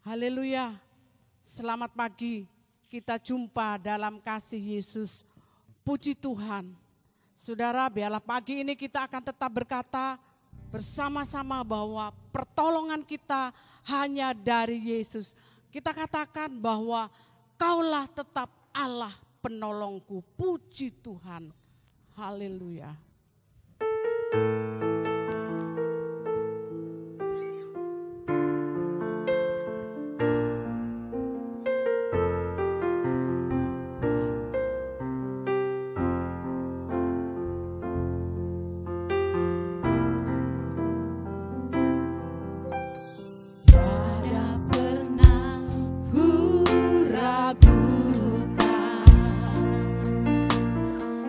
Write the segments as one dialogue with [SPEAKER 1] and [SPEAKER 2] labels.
[SPEAKER 1] Haleluya, selamat pagi, kita jumpa dalam kasih Yesus, puji Tuhan. Saudara, biarlah pagi ini kita akan tetap berkata bersama-sama bahwa pertolongan kita hanya dari Yesus. Kita katakan bahwa Kaulah tetap Allah penolongku, puji Tuhan, haleluya.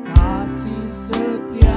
[SPEAKER 2] Kasih setia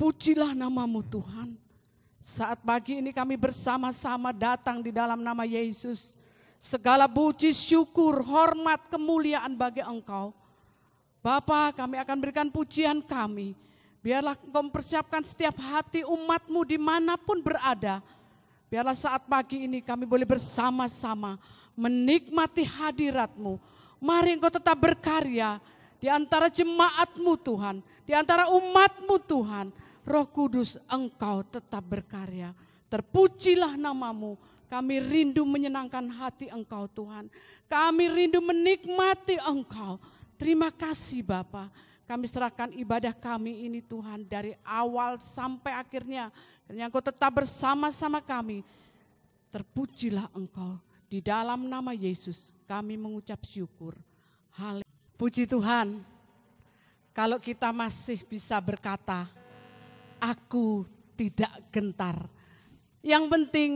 [SPEAKER 1] Terpujilah namamu Tuhan. Saat pagi ini kami bersama-sama datang di dalam nama Yesus. Segala puji, syukur, hormat, kemuliaan bagi Engkau. Bapa, kami akan berikan pujian kami. Biarlah Engkau mempersiapkan setiap hati umat-Mu dimanapun berada. Biarlah saat pagi ini kami boleh bersama-sama menikmati hadirat-Mu. Mari Engkau tetap berkarya di antara jemaat-Mu Tuhan, di antara umat-Mu Tuhan. Roh Kudus, Engkau tetap berkarya. Terpujilah namamu. Kami rindu menyenangkan hati Engkau Tuhan. Kami rindu menikmati Engkau. Terima kasih Bapa. Kami serahkan ibadah kami ini Tuhan dari awal sampai akhirnya. Dan Engkau tetap bersama-sama kami. Terpujilah Engkau. Di dalam nama Yesus kami mengucap syukur. Haleluya. Puji Tuhan. Kalau kita masih bisa berkata, aku tidak gentar. Yang penting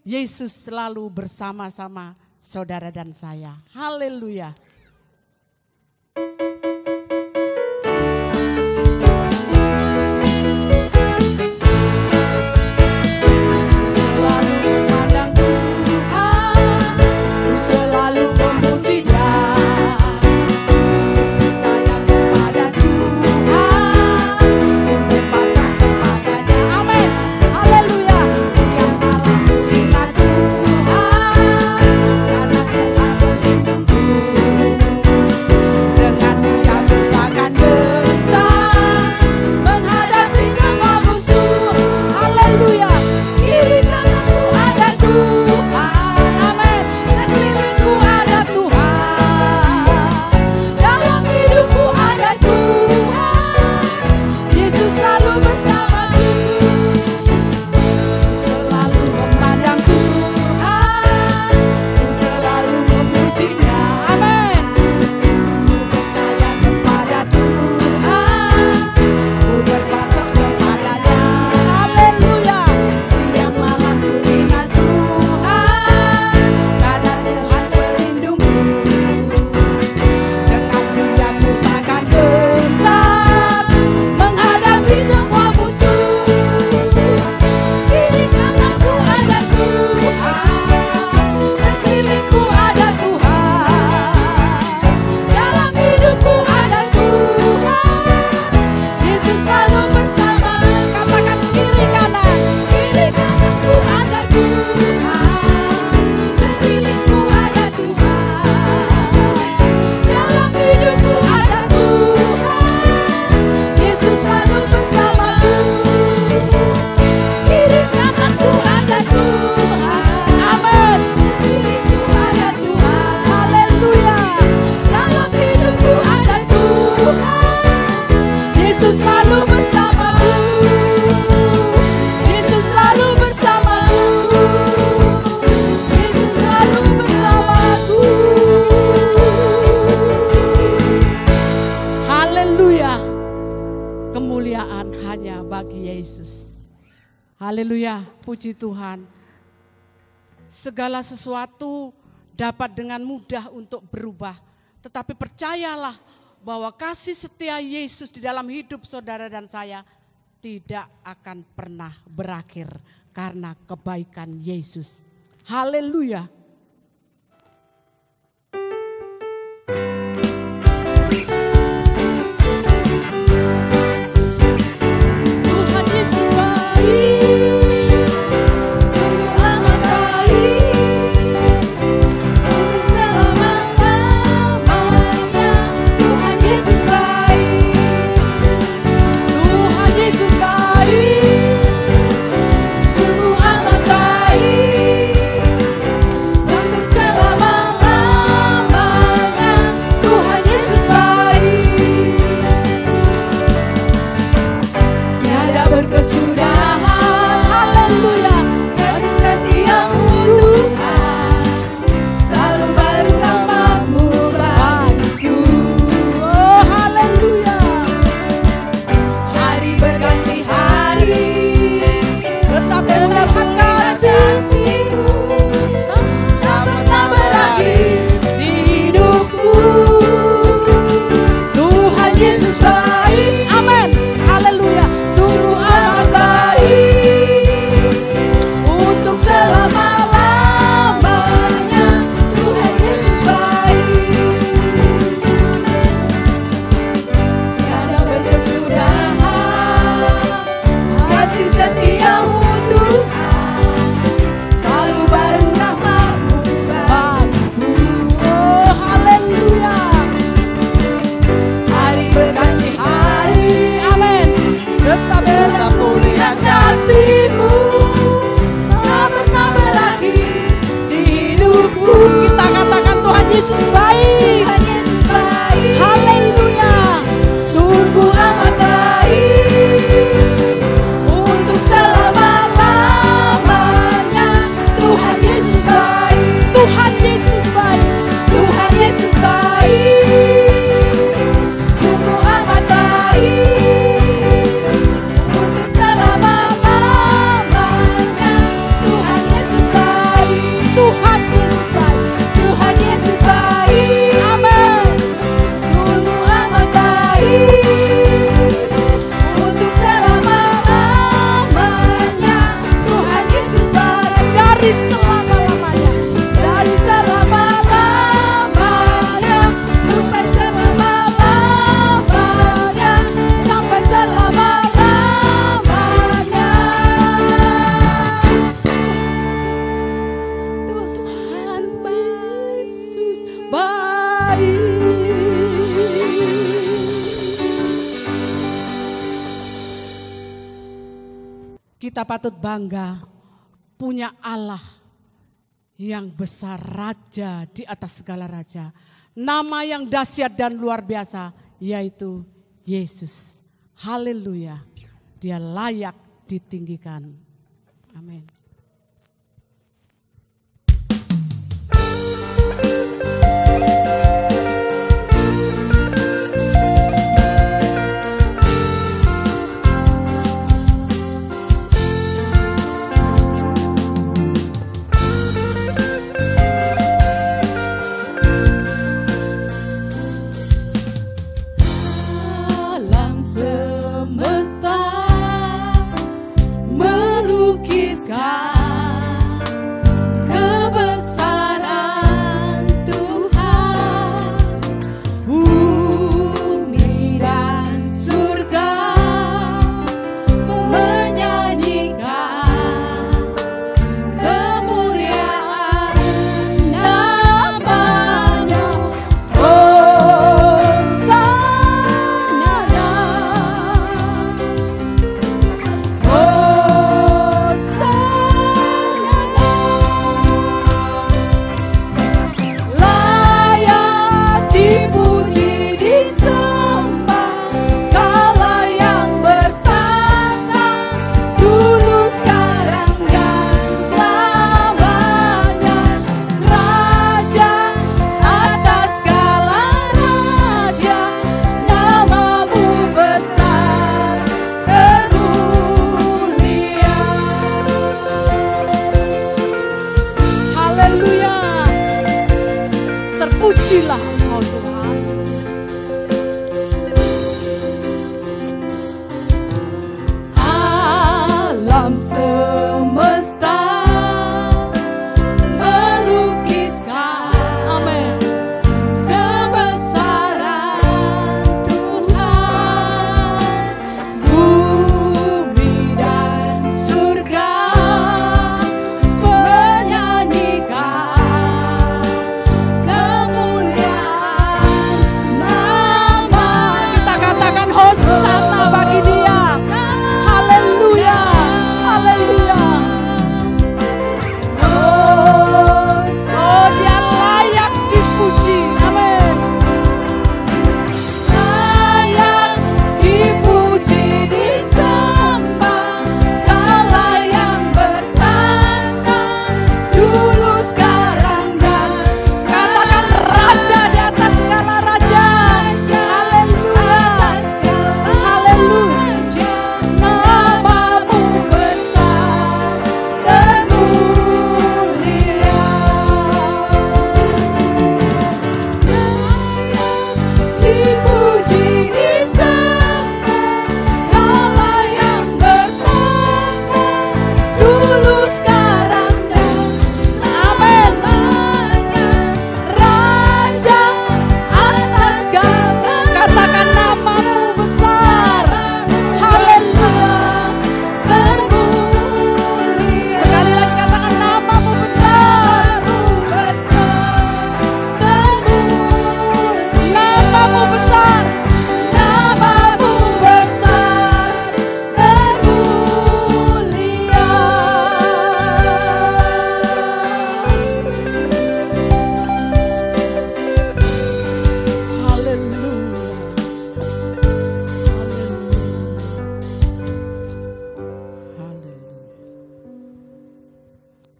[SPEAKER 1] Yesus selalu bersama-sama saudara dan saya. Haleluya. Haleluya, puji Tuhan. Segala sesuatu dapat dengan mudah untuk berubah. Tetapi percayalah bahwa kasih setia Yesus di dalam hidup saudara dan saya tidak akan pernah berakhir karena kebaikan Yesus. Haleluya. kita patut bangga punya Allah yang besar, raja di atas segala raja. Nama yang dahsyat dan luar biasa, yaitu Yesus. Haleluya. Dia layak ditinggikan. Amin. Terpujilah Engkau Tuhan. Alam semesta melukiskan, amin, kebesaran Tuhan. Bumi dan surga menyanyikan Hosana bagi Dia. Haleluya, haleluya. Oh, Dia layak dipuji. Amin. Layak dipuji, disembah, kala yang bertanda, dulu, sekarang, dan katakan Raja di atas segala raja.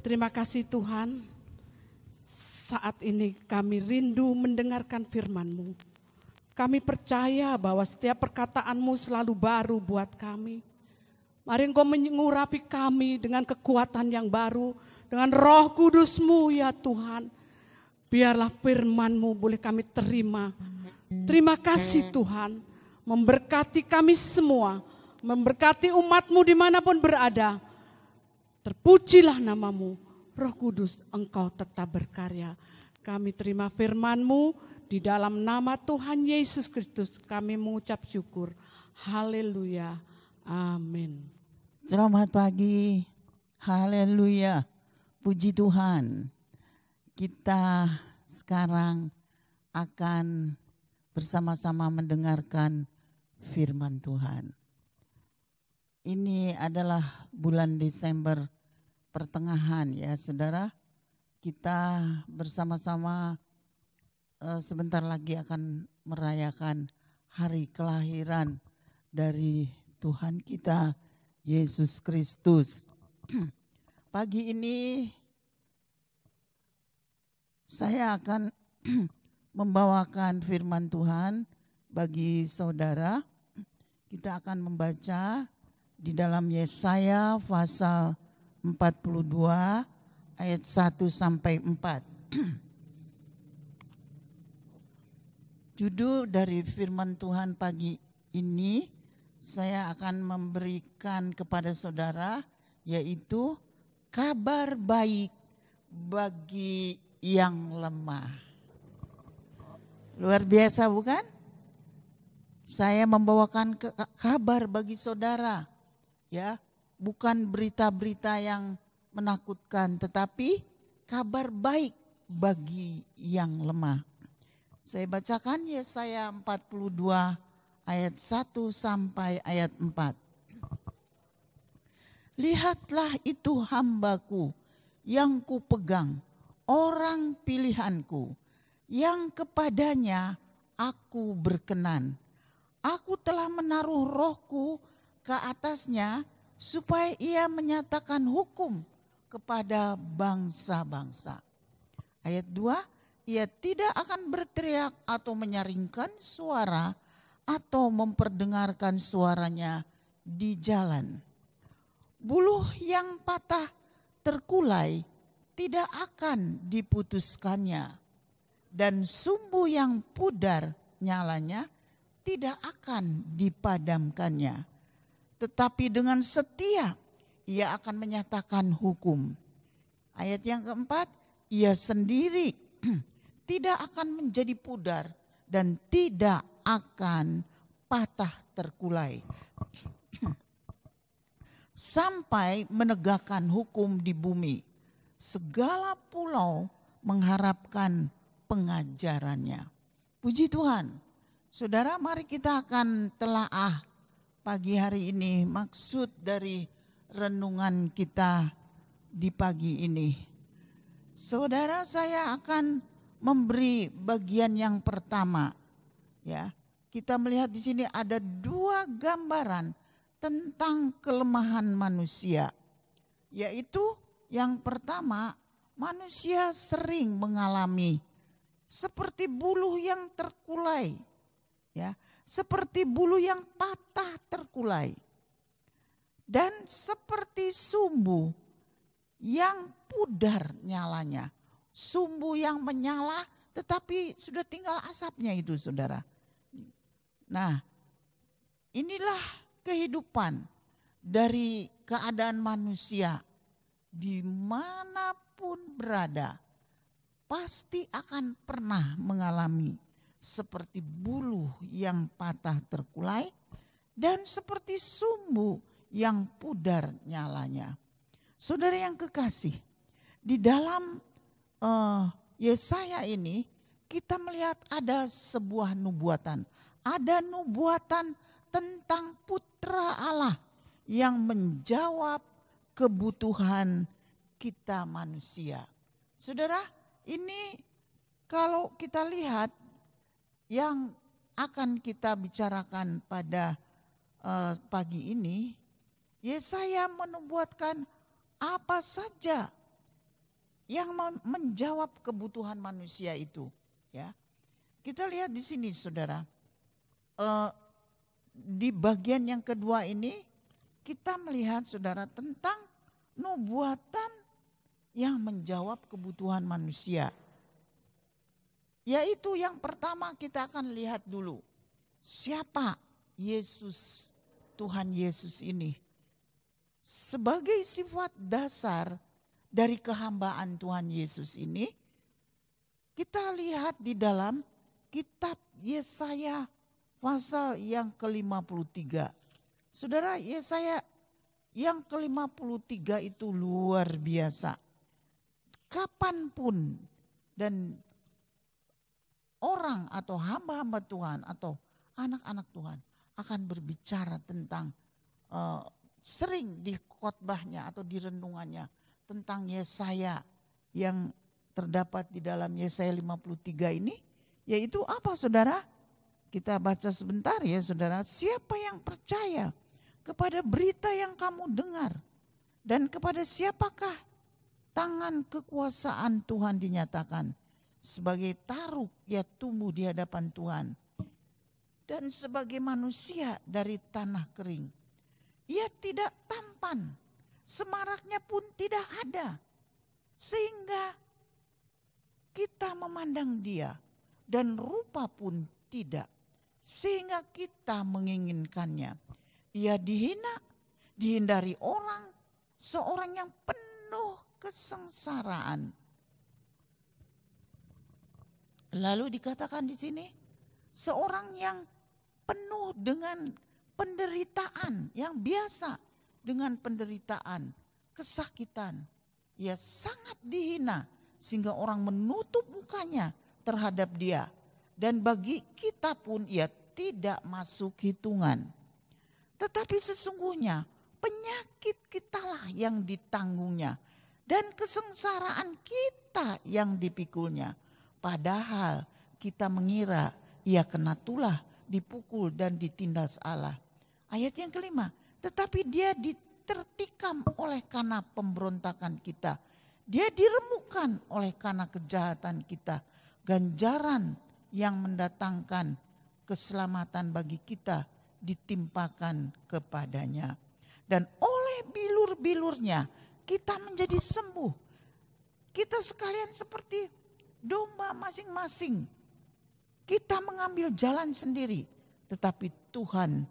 [SPEAKER 1] Terima kasih Tuhan, saat ini kami rindu mendengarkan firman-Mu. Kami percaya bahwa setiap perkataan-Mu selalu baru buat kami. Mari Engkau mengurapi kami dengan kekuatan yang baru, dengan Roh Kudus-Mu ya Tuhan. Biarlah firman-Mu boleh kami terima. Terima kasih Tuhan, memberkati kami semua, memberkati umat-Mu dimanapun berada. Terpujilah nama-Mu, Roh Kudus, Engkau tetap berkarya. Kami terima firman-Mu, di dalam nama Tuhan Yesus Kristus kami mengucap syukur. Haleluya, amin.
[SPEAKER 2] Selamat pagi, haleluya, puji Tuhan. Kita sekarang akan bersama-sama mendengarkan firman Tuhan. ini adalah bulan Desember pertengahan ya saudara. Kita bersama-sama sebentar lagi akan merayakan hari kelahiran dari Tuhan kita Yesus Kristus. Pagi ini saya akan membawakan firman Tuhan bagi saudara. Kita akan membaca di dalam Yesaya pasal 42 ayat 1 sampai 4. Judul dari firman Tuhan pagi ini saya akan memberikan kepada saudara yaitu kabar baik bagi yang lemah. Luar biasa bukan? Saya membawakan kabar bagi saudara ya, bukan berita-berita yang menakutkan, tetapi kabar baik bagi yang lemah. Saya bacakan Yesaya 42 ayat 1 sampai ayat 4. Lihatlah itu hambaku yang kupegang, orang pilihanku, yang kepadanya aku berkenan. Aku telah menaruh rohku ke atasnya supaya ia menyatakan hukum kepada bangsa-bangsa. Ayat 2, ia tidak akan berteriak atau menyaringkan suara atau memperdengarkan suaranya di jalan. Buluh yang patah terkulai tidak akan diputuskannya, dan sumbu yang pudar nyalanya tidak akan dipadamkannya. Tetapi dengan setia ia akan menyatakan hukum. Ayat yang keempat, ia sendiri tidak akan menjadi pudar dan tidak akan patah terkulai. Sampai menegakkan hukum di bumi, segala pulau mengharapkan pengajarannya. Puji Tuhan. Saudara, mari kita akan telaah pagi hari ini maksud dari renungan kita di pagi ini. Saudara, saya akan memberi bagian yang pertama. Ya, kita melihat di sini ada dua gambaran tentang kelemahan manusia. Yaitu yang pertama, manusia sering mengalami seperti buluh yang terkulai. Ya, seperti bulu yang patah terkulai. Dan seperti sumbu yang pudar nyalanya. Sumbu yang menyala tetapi sudah tinggal asapnya itu saudara. Nah, inilah kehidupan dari keadaan manusia dimanapun berada. Pasti akan pernah mengalami seperti buluh yang patah terkulai dan seperti sumbu yang pudar nyalanya. Saudara yang kekasih, di dalam Yesaya ini kita melihat ada sebuah nubuatan. Ada nubuatan tentang putra Allah yang menjawab kebutuhan kita manusia. Saudara, ini kalau kita lihat yang akan kita bicarakan pada pagi ini, Yesaya menubuatkan apa saja yang menjawab kebutuhan manusia itu. Ya, kita lihat di sini, saudara. Di bagian yang kedua ini kita melihat, saudara, tentang nubuatan yang menjawab kebutuhan manusia. Yaitu yang pertama kita akan lihat dulu. Siapa Yesus, Tuhan Yesus ini? Sebagai sifat dasar dari kehambaan Tuhan Yesus ini, kita lihat di dalam kitab Yesaya pasal yang ke-53. Saudara, Yesaya yang ke-53 itu luar biasa. Kapanpun dan orang atau hamba-hamba Tuhan atau anak-anak Tuhan akan berbicara tentang sering di khotbahnya atau di renungannya tentang Yesaya yang terdapat di dalam Yesaya 53 ini, yaitu apa saudara? Kita baca sebentar ya saudara. Siapa yang percaya kepada berita yang kamu dengar, dan kepada siapakah tangan kekuasaan Tuhan dinyatakan? Sebagai taruk ia tumbuh di hadapan Tuhan, dan sebagai manusia dari tanah kering. Ia tidak tampan, semaraknya pun tidak ada, sehingga kita memandang dia, dan rupa pun tidak, sehingga kita menginginkannya. Ia dihina, dihindari orang, seorang yang penuh kesengsaraan. Lalu dikatakan di sini, seorang yang penuh dengan penderitaan, yang biasa dengan penderitaan, kesakitan. Ia sangat dihina sehingga orang menutup mukanya terhadap dia. Dan bagi kita pun ia tidak masuk hitungan. Tetapi sesungguhnya penyakit kitalah yang ditanggungnya, dan kesengsaraan kita yang dipikulnya. Padahal kita mengira ia kena tulah, dipukul dan ditindas Allah. Ayat yang kelima, tetapi dia ditertikam oleh karena pemberontakan kita. Dia diremukkan oleh karena kejahatan kita. Ganjaran yang mendatangkan keselamatan bagi kita ditimpakan kepadanya. Dan oleh bilur-bilurnya kita menjadi sembuh. Kita sekalian seperti domba masing-masing. Kita mengambil jalan sendiri, tetapi Tuhan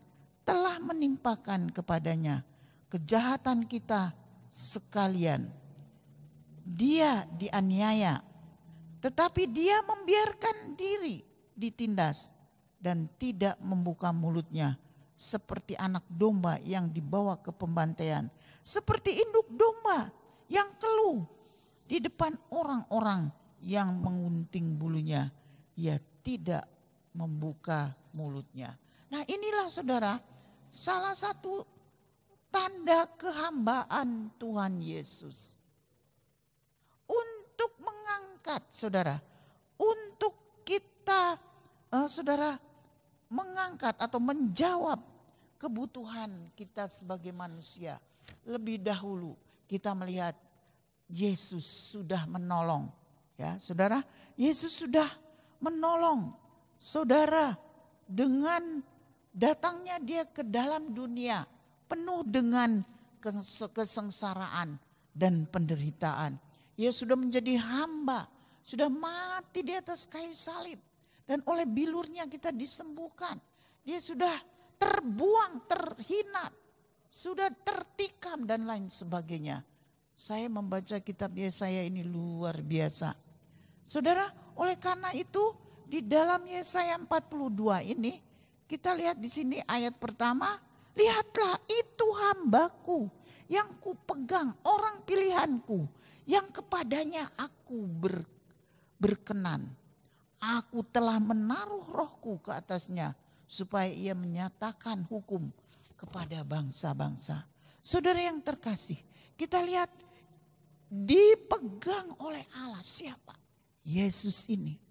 [SPEAKER 2] telah menimpakan kepadanya kejahatan kita sekalian. Dia dianiaya, tetapi dia membiarkan diri ditindas dan tidak membuka mulutnya, seperti anak domba yang dibawa ke pembantaian, seperti induk domba yang keluh di depan orang-orang yang mengunting bulunya. Ia tidak membuka mulutnya. Nah, inilah saudara salah satu tanda kehambaan Tuhan Yesus. Untuk mengangkat saudara, untuk kita saudara mengangkat atau menjawab kebutuhan kita sebagai manusia. Lebih dahulu kita melihat Yesus sudah menolong. Ya, saudara, Yesus sudah menolong saudara dengan datangnya dia ke dalam dunia penuh dengan kesengsaraan dan penderitaan. Ia sudah menjadi hamba, sudah mati di atas kayu salib, dan oleh bilurnya kita disembuhkan. Dia sudah terbuang, terhina, sudah tertikam dan lain sebagainya. Saya membaca kitab Yesaya ini luar biasa. Saudara, oleh karena itu di dalam Yesaya 42 ini kita lihat di sini ayat pertama, lihatlah itu hambaku yang kupegang, orang pilihanku yang kepadanya aku berkenan. Aku telah menaruh rohku ke atasnya supaya ia menyatakan hukum kepada bangsa-bangsa. Saudara yang terkasih, kita lihat dipegang oleh Allah siapa? Yesus ini.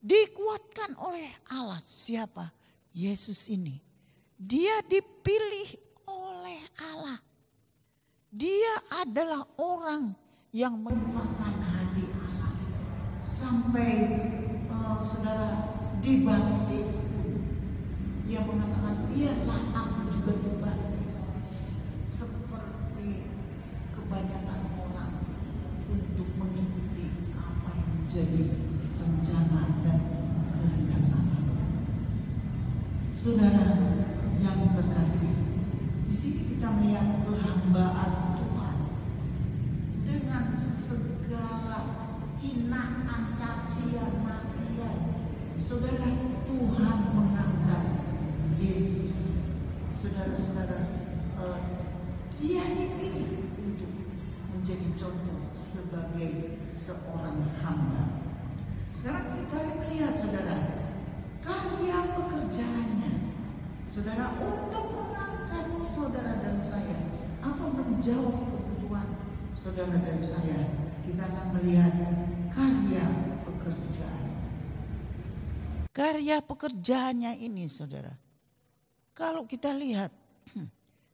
[SPEAKER 2] Dikuatkan oleh Allah siapa? Yesus ini. Dia dipilih oleh Allah. Dia adalah orang yang menumpahkan hati Allah. Sampai saudara dibaptis. Dia mengatakan biarlah aku juga dibaptis. Seperti kebanyakan orang untuk mengikuti apa yang menjadi rencana dan kehendak Allah. Saudara yang terkasih, di sini kita melihat kehambaan Tuhan dengan segala hinaan, cacian, makian. Saudara, Tuhan mengangkat Yesus. Saudara-saudara, dia dipilih untuk menjadi contoh sebagai seorang hamba. Sekarang kita melihat saudara, karya pekerjaannya. Saudara, untuk mengangkat saudara dan saya saudara dan saya, kita akan melihat karya pekerjaan. Karya pekerjaannya ini saudara, kalau kita lihat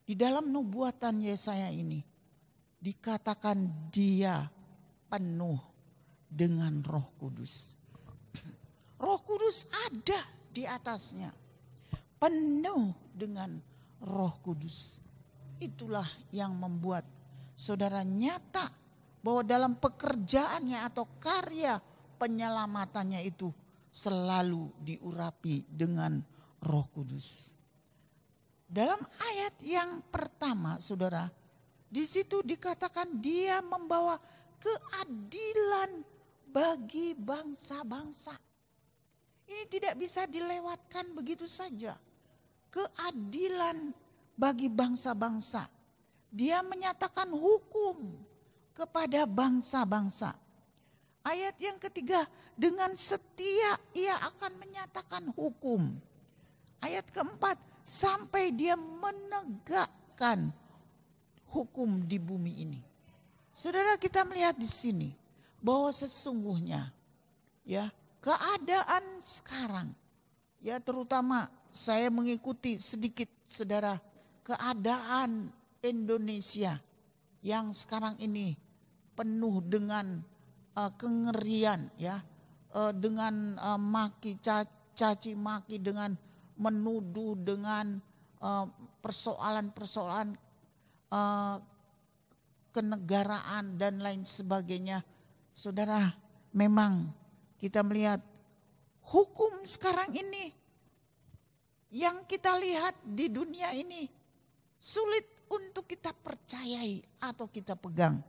[SPEAKER 2] di dalam nubuatan Yesaya ini, dikatakan dia penuh dengan Roh Kudus. Roh Kudus ada di atasnya, penuh dengan Roh Kudus. Itulah yang membuat saudara nyata bahwa dalam pekerjaannya atau karya penyelamatannya itu selalu diurapi dengan Roh Kudus. Dalam ayat yang pertama saudara, di situ dikatakan dia membawa keadilan bagi bangsa-bangsa. Ini tidak bisa dilewatkan begitu saja. Keadilan bagi bangsa-bangsa. Dia menyatakan hukum kepada bangsa-bangsa. Ayat yang ketiga, dengan setia ia akan menyatakan hukum. Ayat keempat, sampai dia menegakkan hukum di bumi ini. Saudara, kita melihat di sini bahwa sesungguhnya ya keadaan sekarang, ya terutama saya mengikuti sedikit saudara keadaan Indonesia yang sekarang ini penuh dengan kengerian, ya, dengan maki caci maki, dengan menuduh, dengan persoalan-persoalan kenegaraan dan lain sebagainya. Saudara, memang kita melihat hukum sekarang ini yang kita lihat di dunia ini sulit untuk kita percayai atau kita pegang.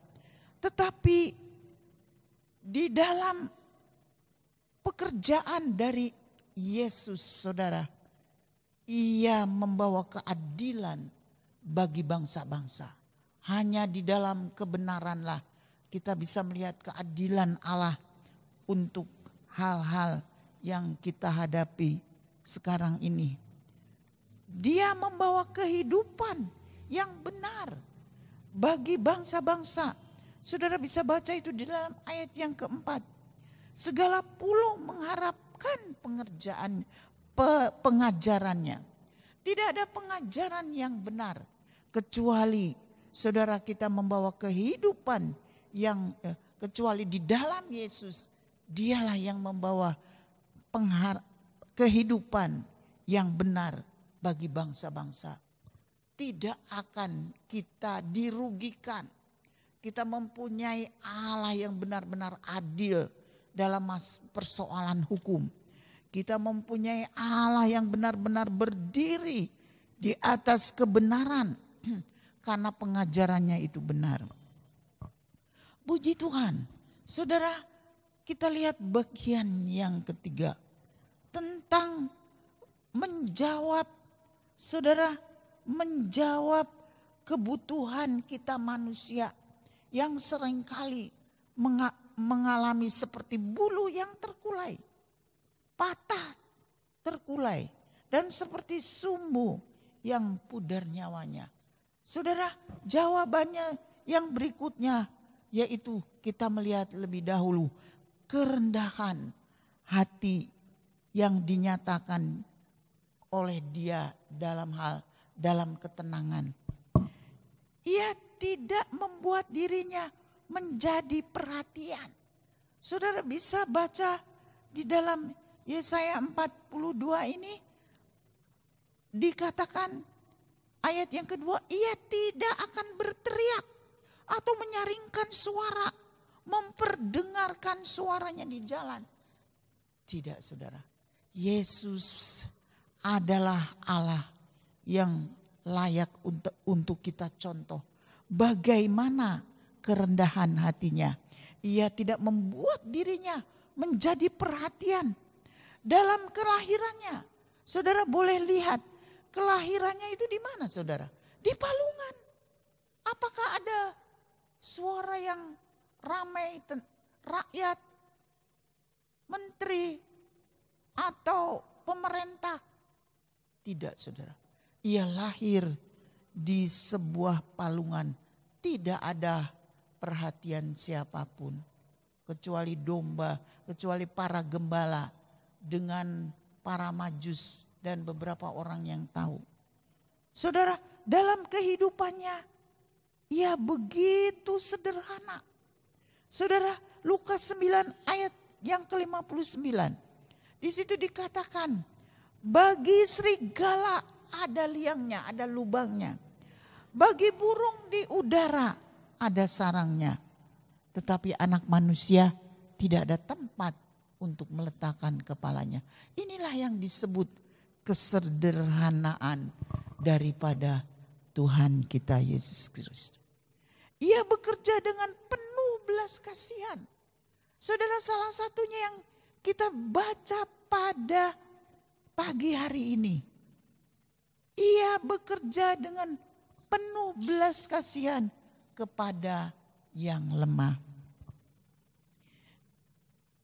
[SPEAKER 2] Tetapi di dalam pekerjaan dari Yesus, saudara, ia membawa keadilan bagi bangsa-bangsa. Hanya di dalam kebenaranlah kita bisa melihat keadilan Allah untuk hal-hal yang kita hadapi sekarang ini. Dia membawa kehidupan yang benar bagi bangsa-bangsa. Saudara bisa baca itu di dalam ayat yang keempat. Segala pulau mengharapkan pengajarannya. Tidak ada pengajaran yang benar kecuali saudara kita membawa kehidupan yang kecuali di dalam Yesus. Dialah yang membawa kehidupan yang benar bagi bangsa-bangsa. Tidak akan kita dirugikan. Kita mempunyai Allah yang benar-benar adil dalam persoalan hukum. Kita mempunyai Allah yang benar-benar berdiri di atas kebenaran karena pengajarannya itu benar. Puji Tuhan. Saudara, kita lihat bagian yang ketiga tentang menjawab, saudara, menjawab kebutuhan kita manusia yang seringkali mengalami seperti bulu yang terkulai, patah, terkulai, dan seperti sumbu yang pudar nyawanya. Saudara, jawabannya yang berikutnya yaitu kita melihat lebih dahulu kerendahan hati yang dinyatakan oleh dia dalam ketenangan. Ia tidak membuat dirinya menjadi perhatian. Saudara bisa baca di dalam Yesaya 42 ini dikatakan ayat yang kedua, ia tidak akan berteriak atau menyaringkan suara, memperdengarkan suaranya di jalan. Tidak, saudara. Yesus adalah Allah yang layak untuk kita contoh. Bagaimana kerendahan hatinya. Ia tidak membuat dirinya menjadi perhatian. Dalam kelahirannya, saudara boleh lihat kelahirannya itu di mana, saudara? Di palungan. Apakah ada suara yang ramai, rakyat, menteri, atau pemerintah? Tidak, saudara. Ia lahir di sebuah palungan. Tidak ada perhatian siapapun. Kecuali domba, kecuali para gembala dengan para majus dan beberapa orang yang tahu. Saudara, dalam kehidupannya ia begitu sederhana. Saudara, Lukas 9 ayat yang ke-59. Di situ dikatakan, bagi serigala ada liangnya, ada lubangnya. Bagi burung di udara ada sarangnya. Tetapi anak manusia tidak ada tempat untuk meletakkan kepalanya. Inilah yang disebut kesederhanaan daripada Tuhan kita Yesus Kristus. Ia bekerja dengan penuh belas kasihan. Saudara, salah satunya yang kita baca pada pagi hari ini. Ia bekerja dengan penuh belas kasihan kepada yang lemah.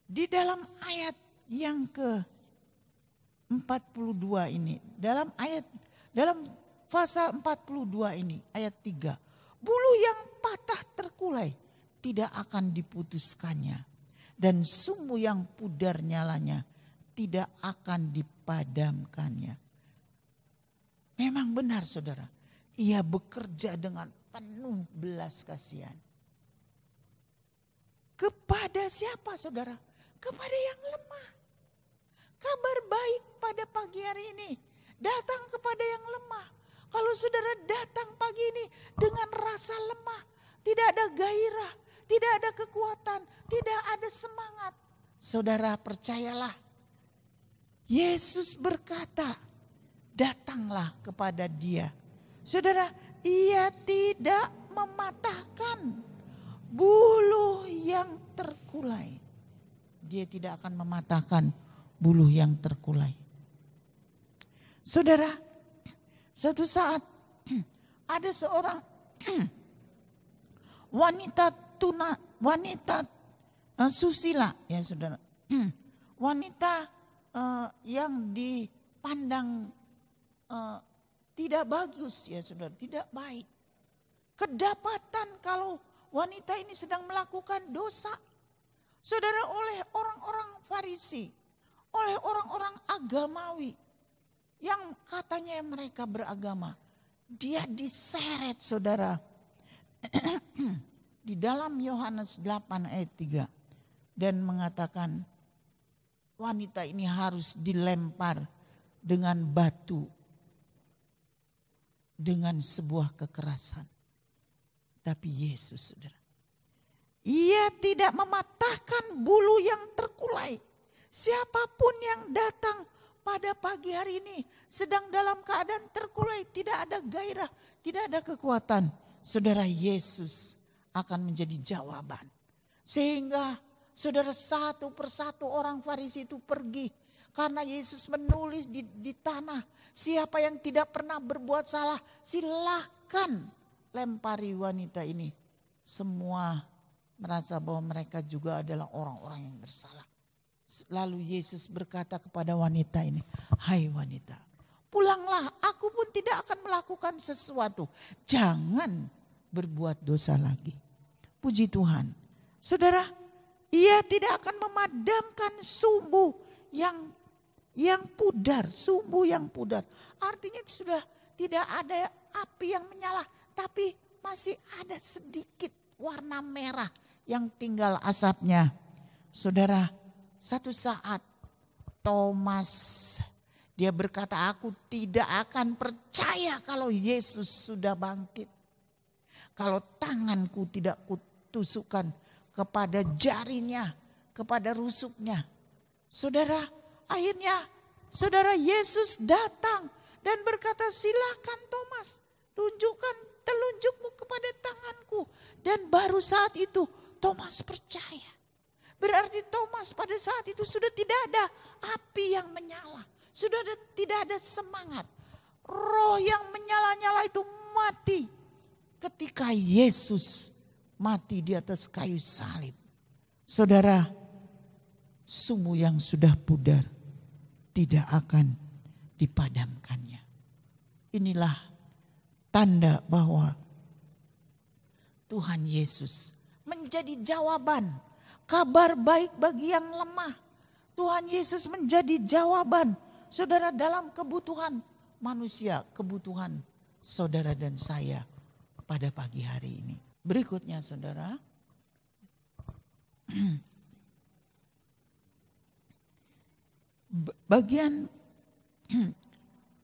[SPEAKER 2] Di dalam ayat yang ke-42 ini, dalam pasal 42 ini, ayat 3. Bulu yang patah terkulai tidak akan diputuskannya, dan sumbu yang pudar nyalanya tidak akan dipadamkannya. Memang benar saudara, ia bekerja dengan penuh belas kasihan. Kepada siapa saudara? Kepada yang lemah. Kabar baik pada pagi hari ini datang kepada yang lemah. Kalau saudara datang pagi ini dengan rasa lemah, tidak ada gairah, tidak ada kekuatan, tidak ada semangat. Saudara percayalah, Yesus berkata, datanglah kepada Dia. Saudara, Ia tidak mematahkan bulu yang terkulai. Dia tidak akan mematahkan bulu yang terkulai. Saudara, satu saat ada seorang wanita susila, ya saudara, wanita yang dipandang tidak bagus, ya saudara, tidak baik. Kedapatan kalau wanita ini sedang melakukan dosa, saudara, oleh orang-orang Farisi, oleh orang-orang agamawi yang katanya mereka beragama. Dia diseret saudara di dalam Yohanes 8 ayat 3 dan mengatakan wanita ini harus dilempar dengan batu dengan sebuah kekerasan. Tapi Yesus saudara, Ia tidak mematahkan bulu yang terkulai. Siapapun yang datang pada pagi hari ini sedang dalam keadaan terkulai, tidak ada gairah, tidak ada kekuatan. Saudara, Yesus akan menjadi jawaban. Sehingga saudara, satu persatu orang Farisi itu pergi. Karena Yesus menulis di tanah, siapa yang tidak pernah berbuat salah, silakan lempari wanita ini. Semua merasa bahwa mereka juga adalah orang-orang yang bersalah. Lalu Yesus berkata kepada wanita ini, hai wanita, pulanglah, aku pun tidak akan melakukan sesuatu. Jangan berbuat dosa lagi. Puji Tuhan. Saudara, Ia tidak akan memadamkan sumbu yang pudar, sumbu yang pudar. Artinya sudah tidak ada api yang menyala, tapi masih ada sedikit warna merah yang tinggal asapnya. Saudara, satu saat Thomas dia berkata, aku tidak akan percaya kalau Yesus sudah bangkit. Kalau tanganku tidak kutusukkan kepada jarinya, kepada rusuknya. Saudara, akhirnya saudara Yesus datang dan berkata, silakan Thomas, tunjukkan telunjukmu kepada tanganku. Dan baru saat itu Thomas percaya. Berarti Thomas pada saat itu sudah tidak ada api yang menyala. Sudah tidak ada semangat. Roh yang menyala-nyala itu mati ketika Yesus mati di atas kayu salib. Saudara, sumbu yang sudah pudar tidak akan dipadamkannya. Inilah tanda bahwa Tuhan Yesus menjadi jawaban. Kabar baik bagi yang lemah. Tuhan Yesus menjadi jawaban. Saudara, dalam kebutuhan manusia, kebutuhan saudara dan saya pada pagi hari ini. Berikutnya saudara.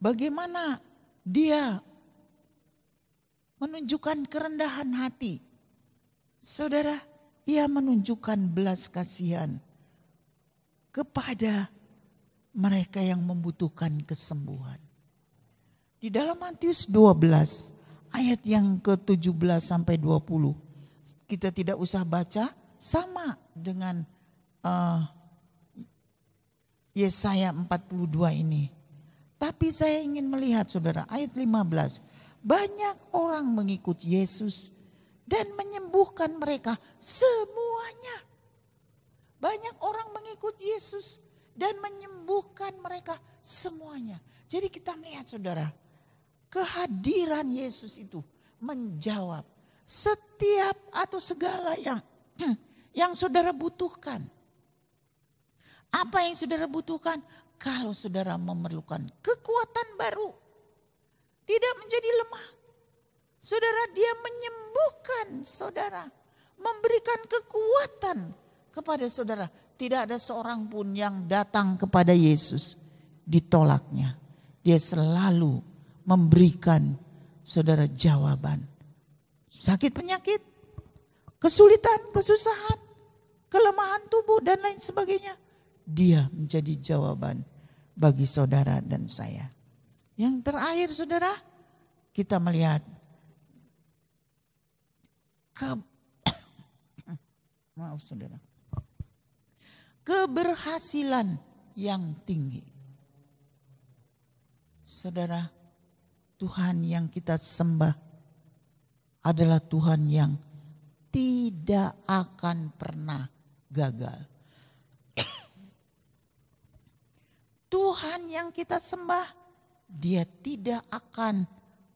[SPEAKER 2] Bagaimana dia menunjukkan kerendahan hati. Saudara, ia menunjukkan belas kasihan kepada mereka yang membutuhkan kesembuhan. Di dalam Matius 12 ayat yang ke-17 sampai 20. Kita tidak usah baca, sama dengan Yesaya 42 ini. Tapi saya ingin melihat saudara, ayat 15. Banyak orang mengikut Yesus dan menyembuhkan mereka semuanya. Banyak orang mengikut Yesus dan menyembuhkan mereka semuanya. Jadi kita melihat saudara, kehadiran Yesus itu menjawab setiap atau segala yang saudara butuhkan. Apa yang saudara butuhkan? Kalau saudara memerlukan kekuatan baru, tidak menjadi lemah. Saudara, dia menyembuhkan saudara, memberikan kekuatan kepada saudara. Tidak ada seorang pun yang datang kepada Yesus ditolaknya. Dia selalu memberikan saudara jawaban. Sakit penyakit, kesulitan, kesusahan, kelemahan tubuh dan lain sebagainya. Dia menjadi jawaban bagi saudara dan saya. Yang terakhir saudara, kita melihat keberhasilan yang tinggi. Saudara, Tuhan yang kita sembah adalah Tuhan yang tidak akan pernah gagal. Tuhan yang kita sembah, dia tidak akan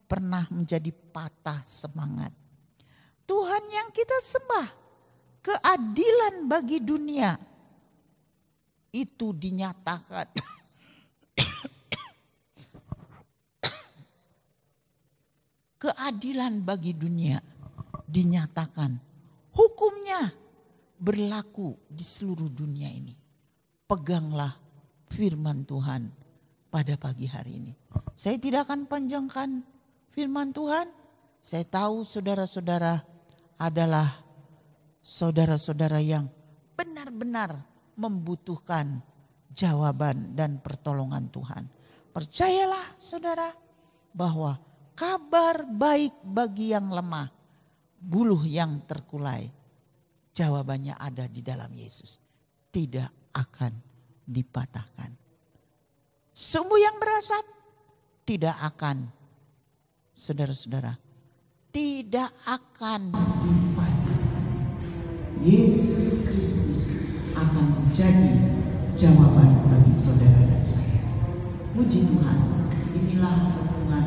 [SPEAKER 2] pernah menjadi patah semangat. Tuhan yang kita sembah, keadilan bagi dunia itu dinyatakan. Keadilan bagi dunia dinyatakan. Hukumnya berlaku di seluruh dunia ini. Peganglah firman Tuhan pada pagi hari ini. Saya tidak akan panjangkan firman Tuhan. Saya tahu saudara-saudara adalah saudara-saudara yang benar-benar membutuhkan jawaban dan pertolongan Tuhan. Percayalah saudara bahwa kabar baik bagi yang lemah, buluh yang terkulai, jawabannya ada di dalam Yesus. Tidak akan dipatahkan. Sumbu yang berasap tidak akan, saudara-saudara, tidak akan dipatahkan. Yesus Kristus akan menjadi jawaban bagi saudara dan saya. Puji Tuhan, inilah hubungan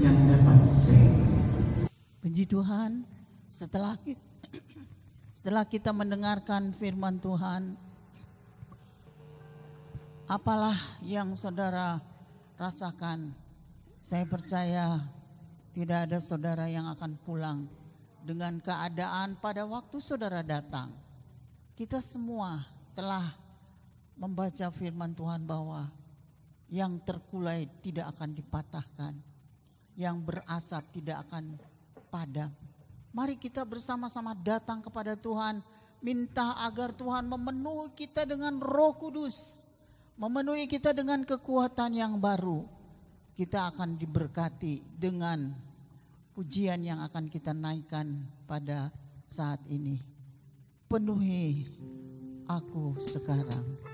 [SPEAKER 2] yang dapat saya. Puji Tuhan, setelah kita mendengarkan firman Tuhan, apalah yang saudara rasakan? Saya percaya tidak ada saudara yang akan pulang dengan keadaan pada waktu saudara datang. Kita semua telah membaca firman Tuhan bahwa yang terkulai tidak akan dipatahkan, yang berasap tidak akan padam. Mari kita bersama-sama datang kepada Tuhan, minta agar Tuhan memenuhi kita dengan Roh Kudus, memenuhi kita dengan kekuatan yang baru. Kita akan diberkati dengan pujian yang akan kita naikkan pada saat ini. Penuhi aku sekarang.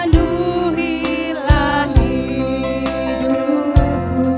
[SPEAKER 3] Penuhilah hidupku.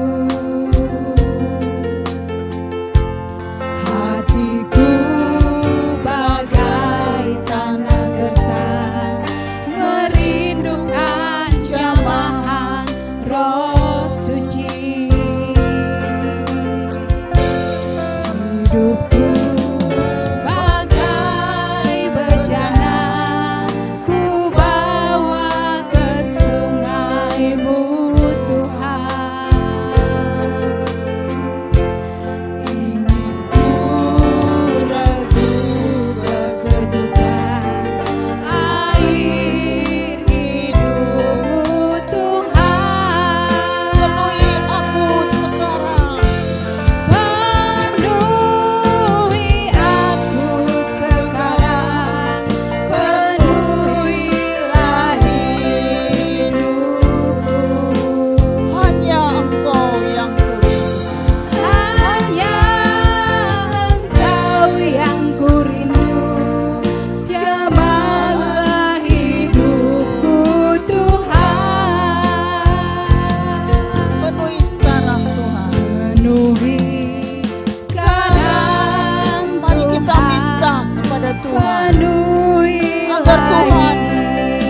[SPEAKER 2] Biar Tuhan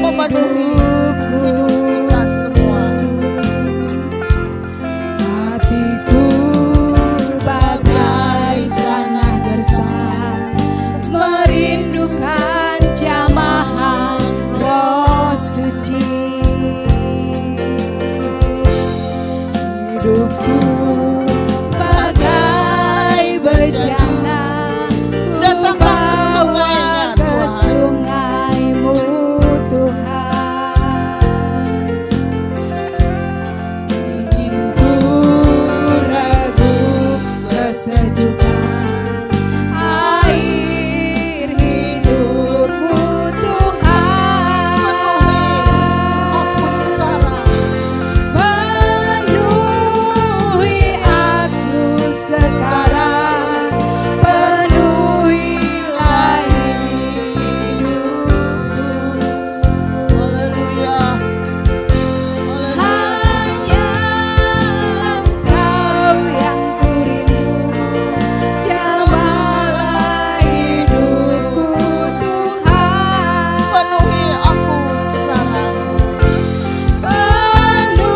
[SPEAKER 2] memenuhi hidup kita semua.
[SPEAKER 3] Hatiku bagai tanah gersang, merindukan jamahan Roh Suci. Hidupku bagai bejana, ku bawa ke sungai-Mu Tuhan. Ingin ku redup kesejukan air hidup-Mu Tuhan.
[SPEAKER 2] Aku sekarang
[SPEAKER 3] Penuhi aku sekarang, penuhilah hidupku.
[SPEAKER 2] haleluya.
[SPEAKER 3] Hanya Engkau yang kurindu, jamalah hidupku Tuhan.
[SPEAKER 2] Penuhi aku sekarang.
[SPEAKER 3] Penuhi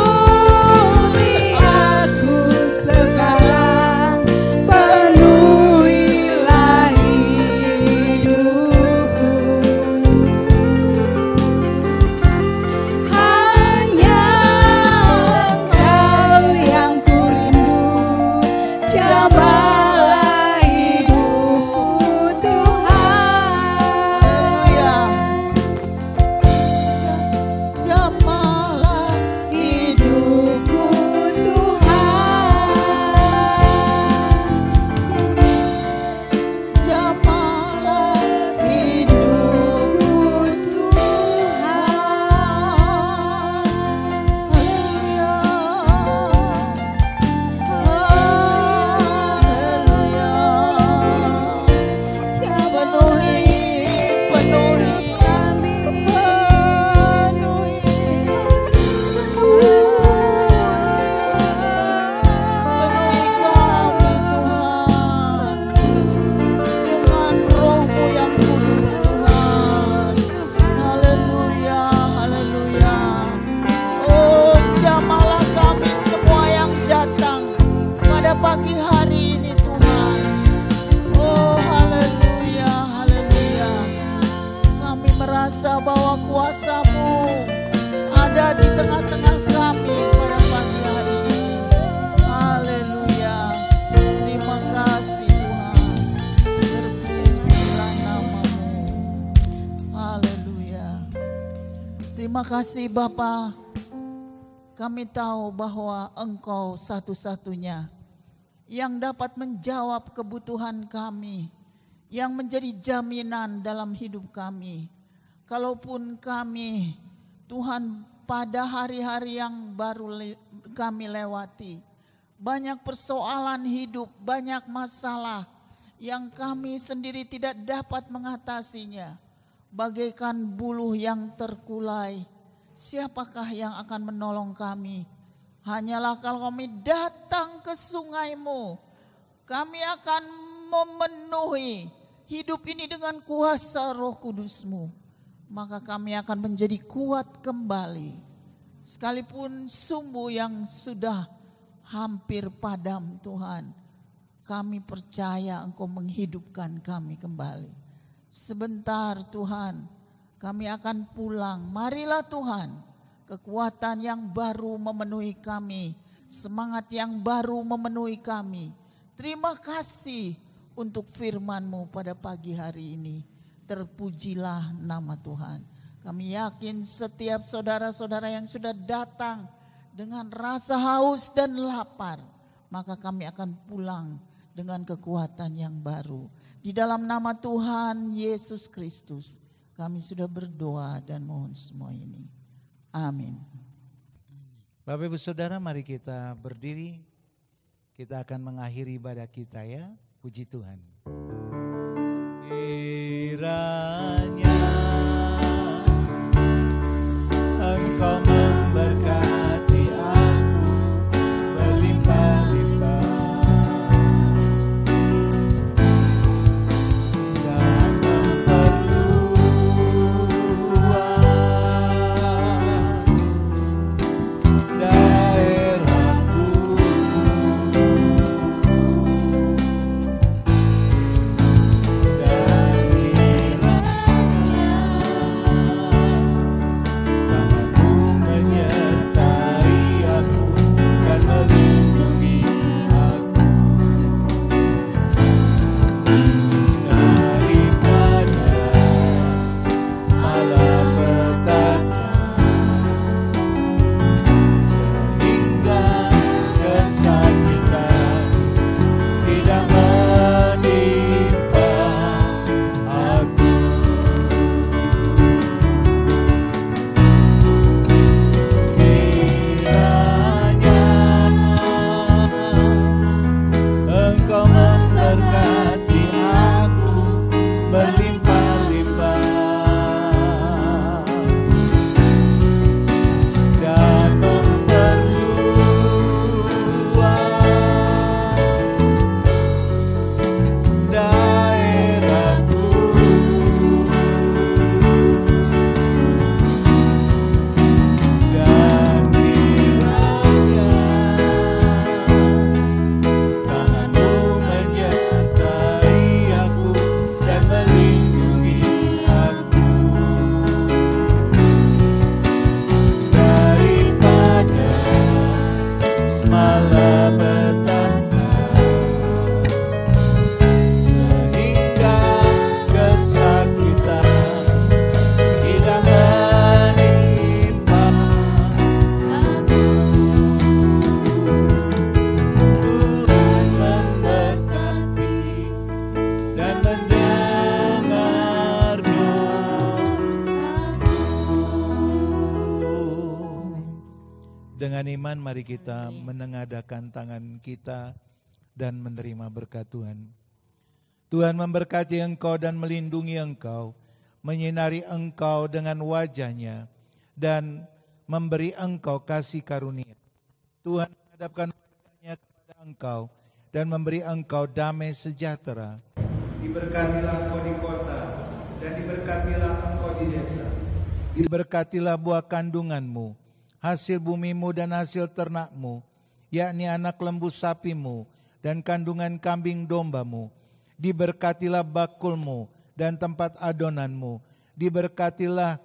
[SPEAKER 3] aku sekarang, penuhilah hidupku. Hanya Engkau yang kurindu, jamalah hidupku Tuhan.
[SPEAKER 2] Haleluya. Jamalah
[SPEAKER 3] Hidupku Tuhan,
[SPEAKER 2] jamalah hidupku Tuhan. Haleluya. Haleluya. Penuhi kami, penuhi kami Tuhan, dengan Roh-Mu yang kudus Tuhan. Haleluya, haleluya. Oh, jamalah kami semua yang datang pada pagi hari ini Tuhan. Oh, haleluya, haleluya. Kami merasa bahwa kuasa-Mu ada di tengah-tengah kami pada pagi hari ini. Haleluya. Terima kasih Tuhan. Terpujilah nama-Mu. Haleluya. Terima kasih Bapa. Kami tahu bahwa Engkau satu-satunya yang dapat menjawab kebutuhan kami, yang menjadi jaminan dalam hidup kami. Kalaupun kami, Tuhan, pada hari-hari yang baru kami lewati, banyak persoalan hidup, banyak masalah yang kami sendiri tidak dapat mengatasinya. Bagaikan buluh yang terkulai, siapakah yang akan menolong kami? Hanyalah kalau kami datang ke sungai-Mu, kami akan memenuhi hidup ini dengan kuasa Roh Kudus-Mu. Maka kami akan menjadi kuat kembali. Sekalipun sumbu yang sudah hampir padam Tuhan, kami percaya Engkau menghidupkan kami kembali. Sebentar Tuhan, kami akan pulang. Marilah Tuhan, kekuatan yang baru memenuhi kami, semangat yang baru memenuhi kami. Terima kasih untuk firman-Mu pada pagi hari ini. Terpujilah nama Tuhan. Kami yakin setiap saudara-saudara yang sudah datang dengan rasa haus dan lapar, maka kami akan pulang dengan kekuatan yang baru. Di dalam nama Tuhan Yesus Kristus, kami sudah berdoa dan mohon semua ini. Amin.
[SPEAKER 4] Bapak Ibu Saudara, mari kita berdiri. Kita akan mengakhiri ibadah kita ya. Puji Tuhan. Kiranya Engkau memberkati aku berlimpah-limpah dan memperluas Dengan iman mari kita menengadahkan tangan kita dan menerima berkat Tuhan. Tuhan memberkati engkau dan melindungi engkau, menyinari engkau dengan wajah-Nya dan memberi engkau kasih karunia. Tuhan menghadapkan wajah-Nya kepada engkau dan memberi engkau damai sejahtera. Diberkatilah engkau di kota dan diberkatilah engkau di desa. Diberkatilah buah kandunganmu, hasil bumimu dan hasil ternakmu, yakni anak lembu sapimu dan kandungan kambing dombamu. Diberkatilah bakulmu dan tempat adonanmu. Diberkatilah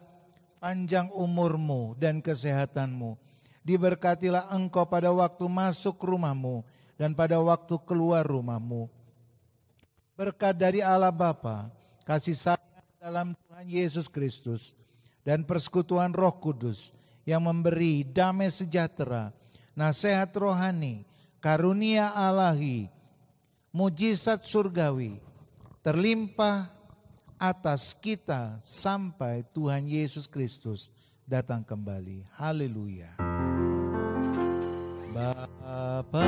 [SPEAKER 4] panjang umurmu dan kesehatanmu. Diberkatilah engkau pada waktu masuk rumahmu dan pada waktu keluar rumahmu. Berkat dari Allah Bapa, kasih sayang dalam Tuhan Yesus Kristus, dan persekutuan Roh Kudus yang memberi damai sejahtera, nasihat rohani, karunia Allahi, mujizat surgawi, terlimpah atas kita sampai Tuhan Yesus Kristus datang kembali. Haleluya. Bapa